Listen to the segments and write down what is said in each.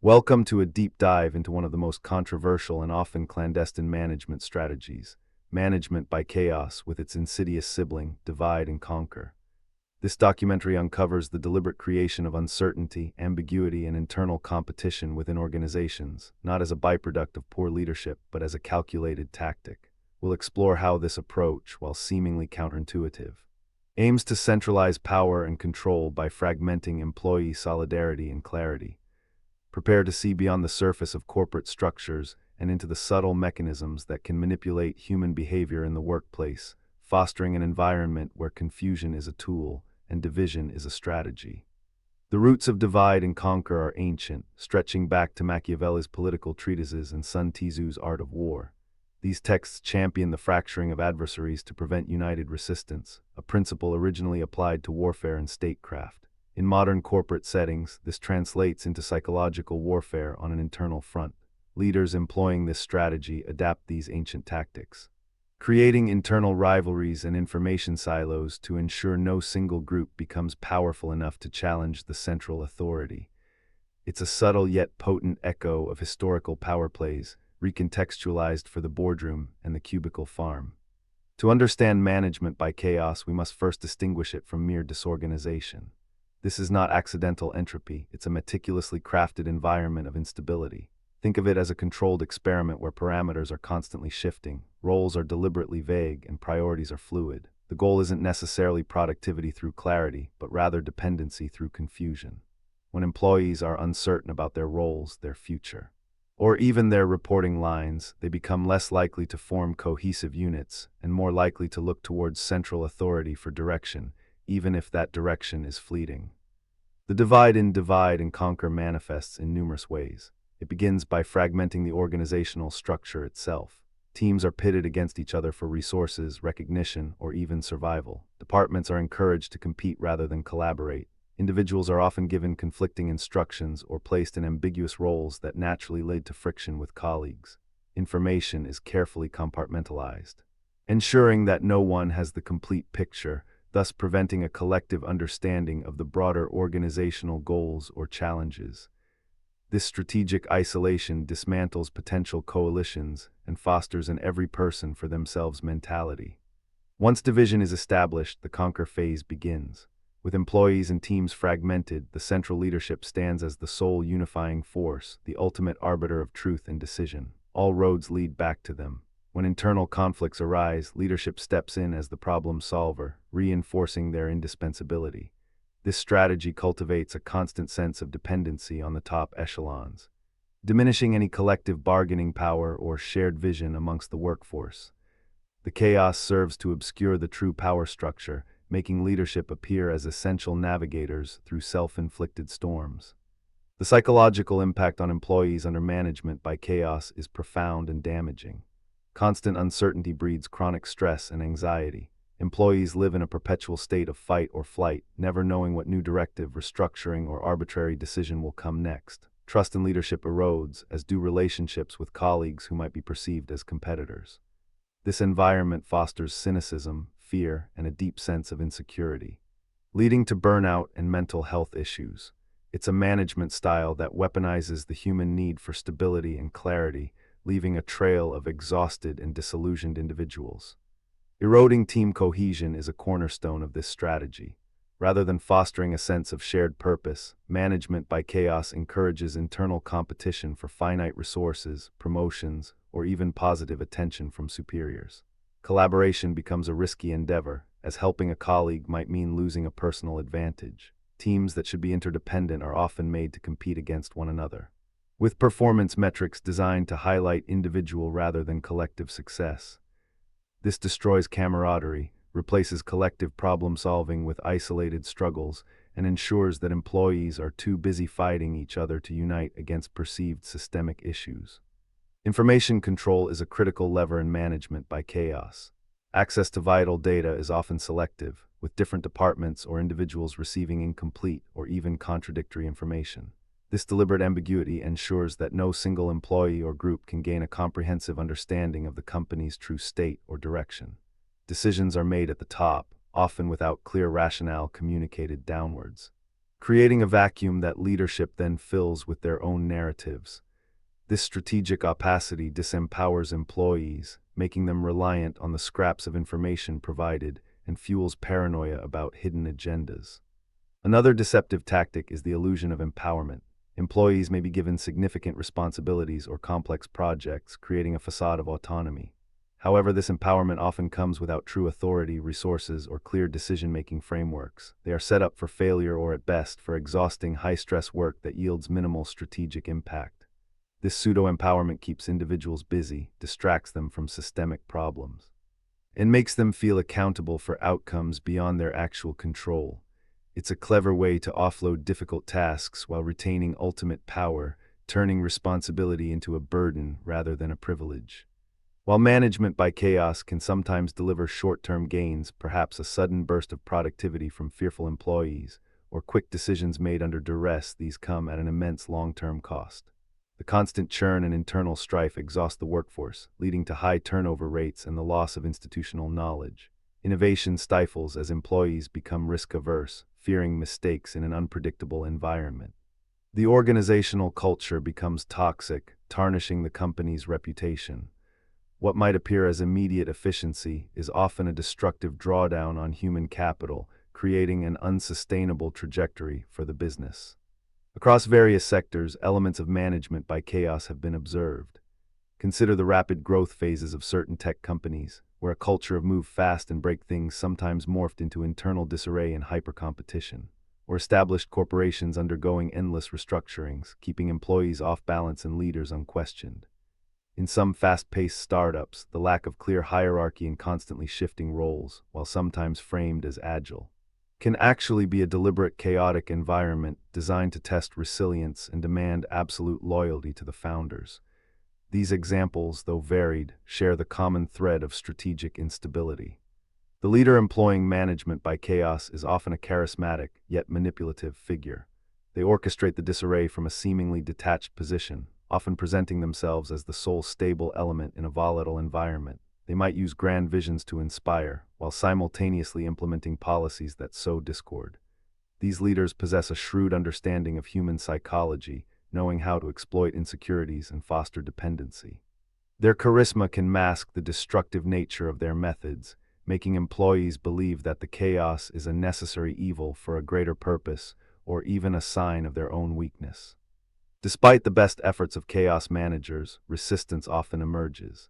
Welcome to a deep dive into one of the most controversial and often clandestine management strategies, management by chaos with its insidious sibling, divide and conquer. This documentary uncovers the deliberate creation of uncertainty, ambiguity, and internal competition within organizations, not as a byproduct of poor leadership, but as a calculated tactic. We'll explore how this approach, while seemingly counterintuitive, aims to centralize power and control by fragmenting employee solidarity and clarity. Prepare to see beyond the surface of corporate structures and into the subtle mechanisms that can manipulate human behavior in the workplace, fostering an environment where confusion is a tool and division is a strategy. The roots of divide and conquer are ancient, stretching back to Machiavelli's political treatises and Sun Tzu's Art of War. These texts champion the fracturing of adversaries to prevent united resistance, a principle originally applied to warfare and statecraft. In modern corporate settings, this translates into psychological warfare on an internal front. Leaders employing this strategy adapt these ancient tactics, creating internal rivalries and information silos to ensure no single group becomes powerful enough to challenge the central authority. It's a subtle yet potent echo of historical power plays, recontextualized for the boardroom and the cubicle farm. To understand management by chaos, we must first distinguish it from mere disorganization. This is not accidental entropy, it's a meticulously crafted environment of instability. Think of it as a controlled experiment where parameters are constantly shifting, roles are deliberately vague, and priorities are fluid. The goal isn't necessarily productivity through clarity, but rather dependency through confusion. When employees are uncertain about their roles, their future, or even their reporting lines, they become less likely to form cohesive units and more likely to look towards central authority for direction, even if that direction is fleeting. The divide and conquer manifests in numerous ways. It begins by fragmenting the organizational structure itself. Teams are pitted against each other for resources, recognition, or even survival. Departments are encouraged to compete rather than collaborate. Individuals are often given conflicting instructions or placed in ambiguous roles that naturally lead to friction with colleagues. Information is carefully compartmentalized, ensuring that no one has the complete picture, thus preventing a collective understanding of the broader organizational goals or challenges. This strategic isolation dismantles potential coalitions and fosters an every person for themselves mentality. Once division is established, the conquer phase begins. With employees and teams fragmented, the central leadership stands as the sole unifying force, the ultimate arbiter of truth and decision. All roads lead back to them. When internal conflicts arise, leadership steps in as the problem solver, reinforcing their indispensability. This strategy cultivates a constant sense of dependency on the top echelons, diminishing any collective bargaining power or shared vision amongst the workforce. The chaos serves to obscure the true power structure, making leadership appear as essential navigators through self-inflicted storms. The psychological impact on employees under management by chaos is profound and damaging. Constant uncertainty breeds chronic stress and anxiety. Employees live in a perpetual state of fight or flight, never knowing what new directive, restructuring, or arbitrary decision will come next. Trust in leadership erodes, as do relationships with colleagues who might be perceived as competitors. This environment fosters cynicism, fear, and a deep sense of insecurity, leading to burnout and mental health issues. It's a management style that weaponizes the human need for stability and clarity, leaving a trail of exhausted and disillusioned individuals. Eroding team cohesion is a cornerstone of this strategy. Rather than fostering a sense of shared purpose, management by chaos encourages internal competition for finite resources, promotions, or even positive attention from superiors. Collaboration becomes a risky endeavor, as helping a colleague might mean losing a personal advantage. Teams that should be interdependent are often made to compete against one another, with performance metrics designed to highlight individual rather than collective success. This destroys camaraderie, replaces collective problem-solving with isolated struggles, and ensures that employees are too busy fighting each other to unite against perceived systemic issues. Information control is a critical lever in management by chaos. Access to vital data is often selective, with different departments or individuals receiving incomplete or even contradictory information. This deliberate ambiguity ensures that no single employee or group can gain a comprehensive understanding of the company's true state or direction. Decisions are made at the top, often without clear rationale communicated downwards. creating a vacuum that leadership then fills with their own narratives. This strategic opacity disempowers employees, making them reliant on the scraps of information provided, and fuels paranoia about hidden agendas. Another deceptive tactic is the illusion of empowerment. Employees may be given significant responsibilities or complex projects, creating a facade of autonomy. However, this empowerment often comes without true authority, resources, or clear decision-making frameworks. They are set up for failure or, at best, for exhausting, high-stress work that yields minimal strategic impact. This pseudo-empowerment keeps individuals busy, distracts them from systemic problems, and makes them feel accountable for outcomes beyond their actual control. It's a clever way to offload difficult tasks while retaining ultimate power, turning responsibility into a burden rather than a privilege. While management by chaos can sometimes deliver short-term gains, perhaps a sudden burst of productivity from fearful employees, or quick decisions made under duress, these come at an immense long-term cost. The constant churn and internal strife exhaust the workforce, leading to high turnover rates and the loss of institutional knowledge. Innovation stifles as employees become risk-averse, fearing mistakes in an unpredictable environment. The organizational culture becomes toxic, tarnishing the company's reputation. What might appear as immediate efficiency is often a destructive drawdown on human capital, creating an unsustainable trajectory for the business. Across various sectors, elements of management by chaos have been observed. Consider the rapid growth phases of certain tech companies, where a culture of move fast and break things sometimes morphed into internal disarray and hyper-competition, or established corporations undergoing endless restructurings, keeping employees off balance and leaders unquestioned. In some fast-paced startups, the lack of clear hierarchy and constantly shifting roles, while sometimes framed as agile, can actually be a deliberate chaotic environment designed to test resilience and demand absolute loyalty to the founders. These examples, though varied, share the common thread of strategic instability. The leader employing management by chaos is often a charismatic, yet manipulative figure. They orchestrate the disarray from a seemingly detached position, often presenting themselves as the sole stable element in a volatile environment. They might use grand visions to inspire, while simultaneously implementing policies that sow discord. These leaders possess a shrewd understanding of human psychology, knowing how to exploit insecurities and foster dependency. Their charisma can mask the destructive nature of their methods, making employees believe that the chaos is a necessary evil for a greater purpose, or even a sign of their own weakness. Despite the best efforts of chaos managers, resistance often emerges.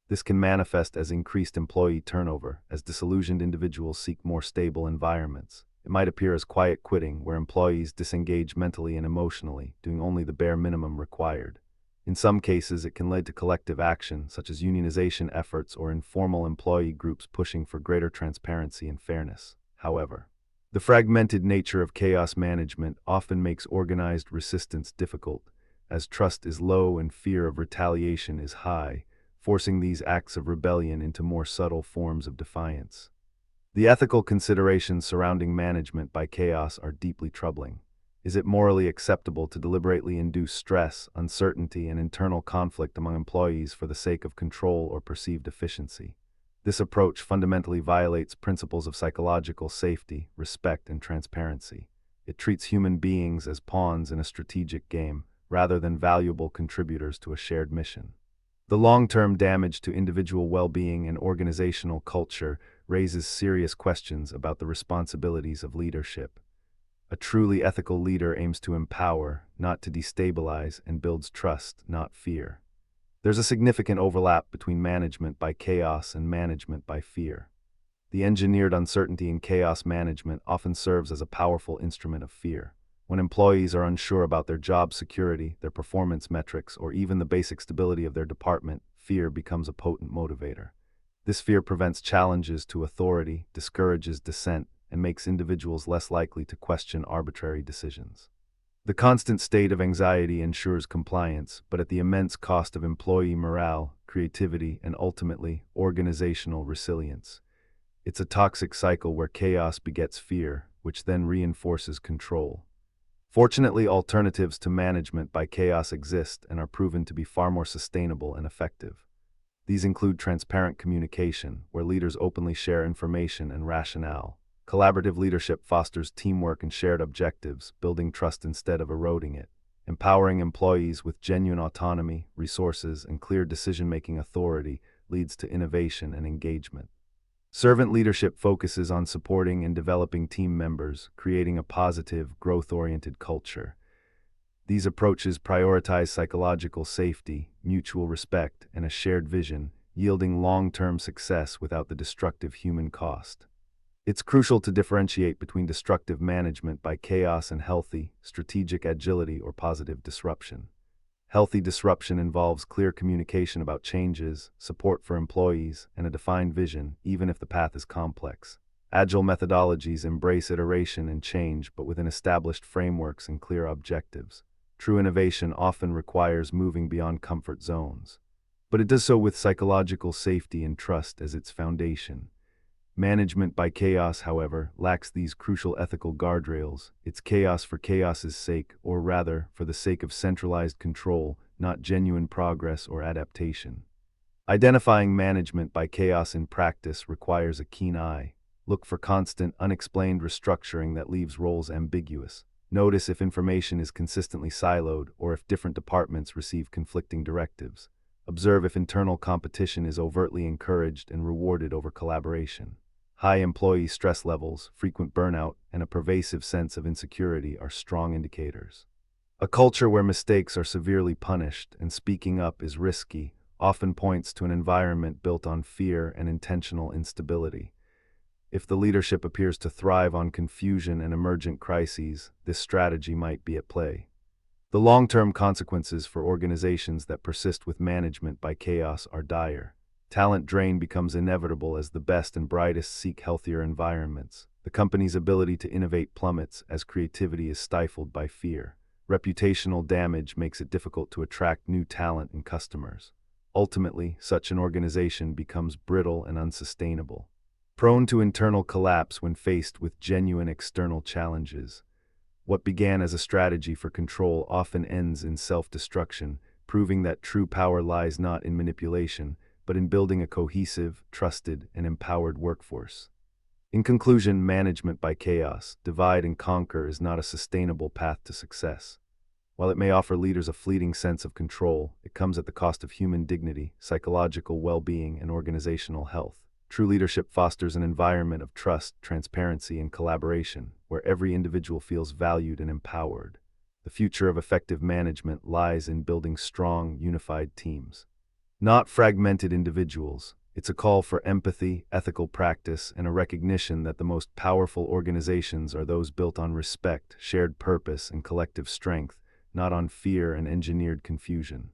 This can manifest as increased employee turnover, as disillusioned individuals seek more stable environments. It might appear as quiet quitting, where employees disengage mentally and emotionally, doing only the bare minimum required. In some cases, it can lead to collective action, such as unionization efforts or informal employee groups pushing for greater transparency and fairness. However, the fragmented nature of chaos management often makes organized resistance difficult, as trust is low and fear of retaliation is high, forcing these acts of rebellion into more subtle forms of defiance. The ethical considerations surrounding management by chaos are deeply troubling. Is it morally acceptable to deliberately induce stress, uncertainty, and internal conflict among employees for the sake of control or perceived efficiency? This approach fundamentally violates principles of psychological safety, respect, and transparency. It treats human beings as pawns in a strategic game, rather than valuable contributors to a shared mission. The long-term damage to individual well-being and organizational culture raises serious questions about the responsibilities of leadership. A truly ethical leader aims to empower, not to destabilize, and builds trust, not fear. There's a significant overlap between management by chaos and management by fear. The engineered uncertainty in chaos management often serves as a powerful instrument of fear. When employees are unsure about their job security, their performance metrics, or even the basic stability of their department, fear becomes a potent motivator. This fear prevents challenges to authority, discourages dissent, and makes individuals less likely to question arbitrary decisions. The constant state of anxiety ensures compliance, but at the immense cost of employee morale, creativity, and ultimately, organizational resilience. It's a toxic cycle where chaos begets fear, which then reinforces control. Fortunately, alternatives to management by chaos exist and are proven to be far more sustainable and effective. These include transparent communication, where leaders openly share information and rationale, Collaborative leadership fosters teamwork and shared objectives, building trust instead of eroding it. Empowering employees with genuine autonomy, resources, and clear decision-making authority leads to innovation and engagement. Servant leadership focuses on supporting and developing team members, creating a positive, growth-oriented culture. These approaches prioritize psychological safety, mutual respect, and a shared vision, yielding long-term success without the destructive human cost. It's crucial to differentiate between destructive management by chaos and healthy, strategic agility or positive disruption. Healthy disruption involves clear communication about changes, support for employees, and a defined vision, even if the path is complex. Agile methodologies embrace iteration and change, but within established frameworks and clear objectives. True innovation often requires moving beyond comfort zones, but it does so with psychological safety and trust as its foundation. Management by chaos, however, lacks these crucial ethical guardrails. It's chaos for chaos's sake, or rather, for the sake of centralized control, not genuine progress or adaptation. Identifying management by chaos in practice requires a keen eye. Look for constant, unexplained restructuring that leaves roles ambiguous. Notice if information is consistently siloed or if different departments receive conflicting directives. Observe if internal competition is overtly encouraged and rewarded over collaboration. High employee stress levels, frequent burnout, and a pervasive sense of insecurity are strong indicators. A culture where mistakes are severely punished and speaking up is risky often points to an environment built on fear and intentional instability. If the leadership appears to thrive on confusion and emergent crises, this strategy might be at play. The long-term consequences for organizations that persist with management by chaos are dire. Talent drain becomes inevitable as the best and brightest seek healthier environments. The company's ability to innovate plummets as creativity is stifled by fear. Reputational damage makes it difficult to attract new talent and customers. Ultimately, such an organization becomes brittle and unsustainable, prone to internal collapse when faced with genuine external challenges. What began as a strategy for control often ends in self-destruction, proving that true power lies not in manipulation, but in building a cohesive, trusted, and empowered workforce. In conclusion, management by chaos, divide and conquer is not a sustainable path to success. While it may offer leaders a fleeting sense of control, it comes at the cost of human dignity, psychological well-being, and organizational health. True leadership fosters an environment of trust, transparency, and collaboration, where every individual feels valued and empowered. The future of effective management lies in building strong, unified teams, not fragmented individuals. It's a call for empathy, ethical practice, and a recognition that the most powerful organizations are those built on respect, shared purpose, and collective strength, not on fear and engineered confusion.